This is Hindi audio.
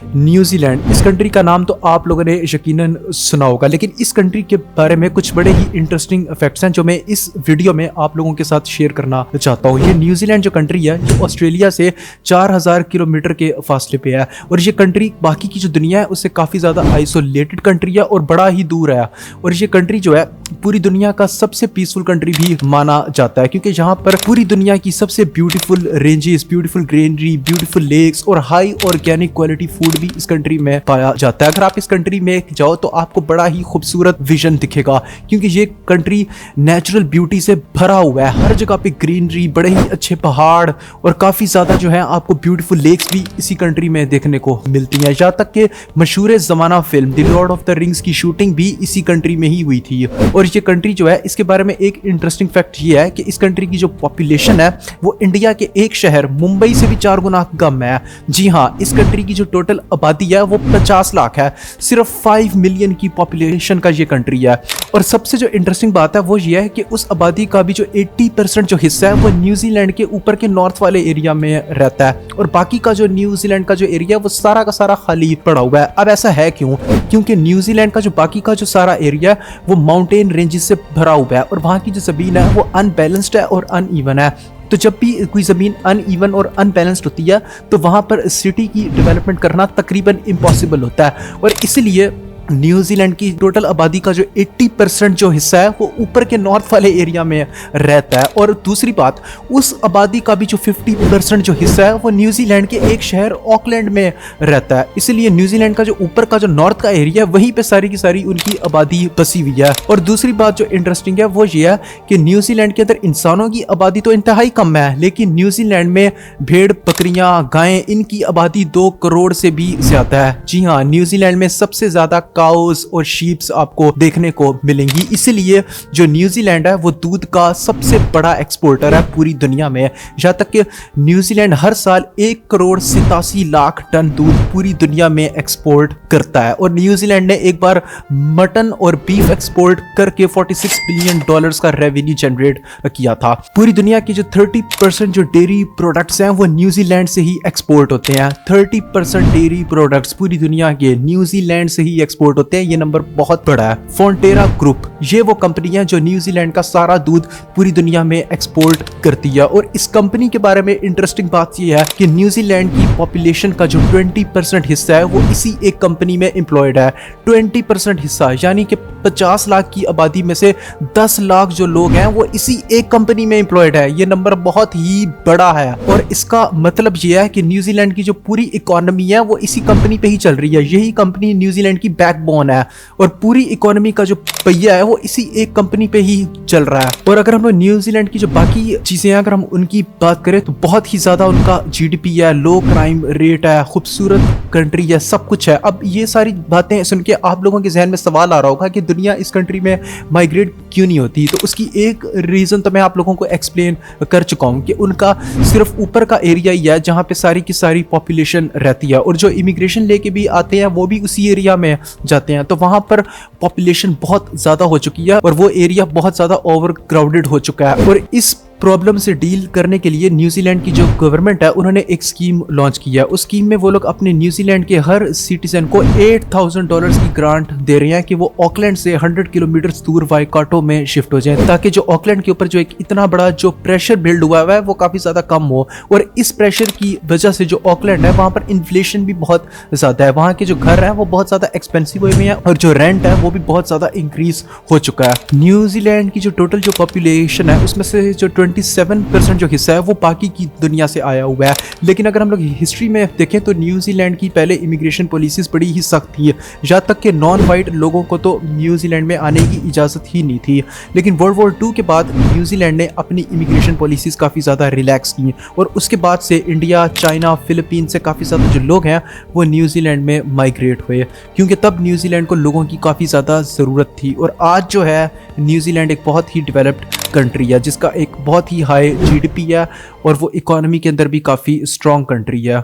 न्यूजीलैंड। इस कंट्री का नाम तो आप लोगों ने यकीनन सुना होगा, लेकिन इस कंट्री के बारे में कुछ बड़े ही इंटरेस्टिंग फैक्ट्स हैं जो मैं इस वीडियो में आप लोगों के साथ शेयर करना चाहता हूँ। ये न्यूजीलैंड जो कंट्री है ये ऑस्ट्रेलिया से 4000 किलोमीटर के फासले पे है, और ये कंट्री बाकी की जो दुनिया है उससे काफ़ी ज़्यादा आइसोलेटेड कंट्री है और बड़ा ही दूर है। और ये कंट्री जो है पूरी दुनिया का सबसे पीसफुल कंट्री भी माना जाता है, क्योंकि यहाँ पर पूरी दुनिया की सबसे beautiful ranges, beautiful greenery, beautiful lakes और हाई ऑर्गेनिक क्वालिटी फूड भी इस कंट्री में पाया जाता है। अगर आप इस कंट्री में जाओ तो आपको बड़ा ही खूबसूरत विजन दिखेगा, क्योंकि ये कंट्री नेचुरल ब्यूटी से भरा हुआ है। हर जगह पे ग्रीनरी, बड़े ही अच्छे पहाड़ और काफी ज्यादा जो है आपको ब्यूटीफुल लेक्स भी इसी कंट्री में देखने को मिलती हैं। यहाँ तक कि मशहूर जमाना film the Lord of the rings की शूटिंग भी इसी कंट्री में ही हुई थी। और ये कंट्री जो है, इसके बारे में एक इंटरेस्टिंग फैक्ट ये है कि इस कंट्री की जो पॉपुलेशन है वो इंडिया के एक शहर मुंबई से भी 4 गुना कम है। जी हाँ, इस कंट्री की जो टोटल आबादी है वो 50 लाख है। सिर्फ 5 मिलियन की पॉपुलेशन का ये कंट्री है। और सबसे जो इंटरेस्टिंग बात है वो ये है कि उस आबादी का भी जो 80% जो हिस्सा है वो न्यूजीलैंड के ऊपर के नॉर्थ वाले एरिया में रहता है, और बाकी का जो न्यूजीलैंड का जो एरिया है वो सारा का सारा खाली पड़ा हुआ है। अब ऐसा है क्यों? क्योंकि न्यूजीलैंड का जो बाकी का जो सारा एरिया है वो माउंटेन रेंजेस से भरा हुआ है, और वहाँ की जो जमीन है वो अनबैलेंस्ड है और अनइवन है। तो जब भी कोई ज़मीन अनइवन और अनबैलेंस्ड होती है तो वहाँ पर सिटी की डेवलपमेंट करना तकरीबन इम्पॉसिबल होता है। और इसलिए न्यूजीलैंड की टोटल आबादी का जो 80% जो हिस्सा है वो ऊपर के नॉर्थ वाले एरिया में रहता है। और दूसरी बात, उस आबादी का भी जो 50% जो हिस्सा है वो न्यूजीलैंड के एक शहर ऑकलैंड में रहता है। इसलिए न्यूजीलैंड का जो ऊपर का जो नॉर्थ का एरिया है वहीं पे सारी की सारी उनकी आबादी बसी हुई है। और दूसरी बात जो इंटरेस्टिंग है वो ये है कि न्यूजीलैंड के अंदर इंसानों की आबादी तो इंतहाई कम है, लेकिन न्यूजीलैंड में भेड़, बकरियां, गायें, इनकी आबादी 2 करोड़ से भी ज्यादा है। जी हाँ, न्यूजीलैंड में सबसे ज्यादा काउस और शीप्स आपको देखने को मिलेंगी। इसलिए जो न्यूजीलैंड है वो दूध का सबसे बड़ा एक्सपोर्टर है पूरी दुनिया में। यहाँ तक कि न्यूजीलैंड हर साल 1 करोड़ 87 लाख टन दूध पूरी दुनिया में एक्सपोर्ट करता है। और न्यूजीलैंड ने एक बार मटन और बीफ एक्सपोर्ट करके $46 बिलियन का रेवेन्यू जनरेट किया था। पूरी दुनिया की जो 30% जो डेयरी प्रोडक्ट्स हैं वो न्यूजीलैंड से ही एक्सपोर्ट होते हैं। 30% डेयरी प्रोडक्ट्स पूरी दुनिया के न्यूजीलैंड से ही एक्सपोर्ट होते हैं। ये नंबर बहुत बड़ा है। फोंटेरा ग्रुप, ये वो कंपनी है जो न्यूजीलैंड का सारा दूध पूरी दुनिया में एक्सपोर्ट करती है। और इस कंपनी के बारे में इंटरेस्टिंग बात ये है कि न्यूजीलैंड की पॉपुलेशन का जो 20% हिस्सा है वो इसी एक कंपनी में एम्प्लॉयड है। 20% हिस्सा यानी कि 50 लाख की आबादी में से 10 लाख जो लोग हैं वो इसी एक कंपनी में एम्प्लॉयड है। ये नंबर बहुत ही बड़ा है, और इसका मतलब ये है कि न्यूजीलैंड की जो पूरी इकोनॉमी है वो इसी कंपनी पे ही चल रही है। यही कंपनी न्यूजीलैंड की बैकबोन है, और पूरी इकोनॉमी का जो पहिया है वो इसी एक कंपनी पे ही चल रहा है। और अगर हम न्यूजीलैंड की जो बाकी चीजें हैं अगर हम उनकी बात करें तो बहुत ही ज्यादा उनका जीडीपी है, लो क्राइम रेट है, खूबसूरत कंट्री है, सब कुछ है। अब ये सारी बातें सुन के आप लोगों के जहन में सवाल आ रहा होगा कि दुनिया इस कंट्री में माइग्रेट क्यों नहीं होती। तो उसकी एक रीजन तो मैं आप लोगों को एक्सप्लेन कर चुका हूं कि उनका सिर्फ ऊपर का एरिया ही है जहां पे सारी की सारी पॉपुलेशन रहती है, और जो इमिग्रेशन लेके भी आते हैं वो भी उसी एरिया में जाते हैं। तो वहां पर पॉपुलेशन बहुत ज्यादा हो चुकी है और वो एरिया बहुत ज्यादा ओवर क्राउडेड हो चुका है। और इस प्रॉब्लम से डील करने के लिए न्यूजीलैंड की जो गवर्नमेंट है उन्होंने एक स्कीम लॉन्च की है। उस स्कीम में वो लोग अपने न्यूजीलैंड के हर सिटीजन को $8,000 की ग्रांट दे रहे हैं कि वो ऑकलैंड से 100 किलोमीटर दूर वाइकाटो में शिफ्ट हो जाएं, ताकि जो ऑकलैंड के ऊपर जो एक इतना बड़ा जो प्रेशर बिल्ड हुआ है वो काफी ज्यादा कम हो। और इस प्रेशर की वजह से जो ऑकलैंड है वहां पर इन्फ्लेशन भी बहुत ज्यादा है, वहां के जो घर है वो बहुत ज्यादा एक्सपेंसिव हुए हैं और जो रेंट है वो भी बहुत ज्यादा इंक्रीज हो चुका है। न्यूजीलैंड की जो टोटल जो पॉपुलेशन है उसमें से जो 27% जो हिस्सा है वो बाकी की दुनिया से आया हुआ है। लेकिन अगर हम लोग हिस्ट्री में देखें तो न्यूजीलैंड की पहले इमिग्रेशन पॉलिसीज बड़ी ही सख्त थी, यहाँ तक कि नॉन वाइट लोगों को तो न्यूजीलैंड में आने की इजाज़त ही नहीं थी। लेकिन वर्ल्ड वॉर 2 के बाद न्यूजीलैंड ने अपनी इमिग्रेशन पॉलिसीज काफ़ी ज़्यादा रिलैक्स की, और उसके बाद से इंडिया, चाइना, फिलीपीन से काफ़ी ज़्यादा जो लोग हैं वो न्यूजीलैंड में माइग्रेट हुए, क्योंकि तब न्यूजीलैंड को लोगों की काफ़ी ज़्यादा ज़रूरत थी। और आज जो है न्यूजीलैंड एक बहुत ही डेवलप्ड कंट्री है जिसका एक बहुत ही हाई जीडीपी है, और वो इकोनॉमी के अंदर भी काफ़ी स्ट्रॉन्ग कंट्री है।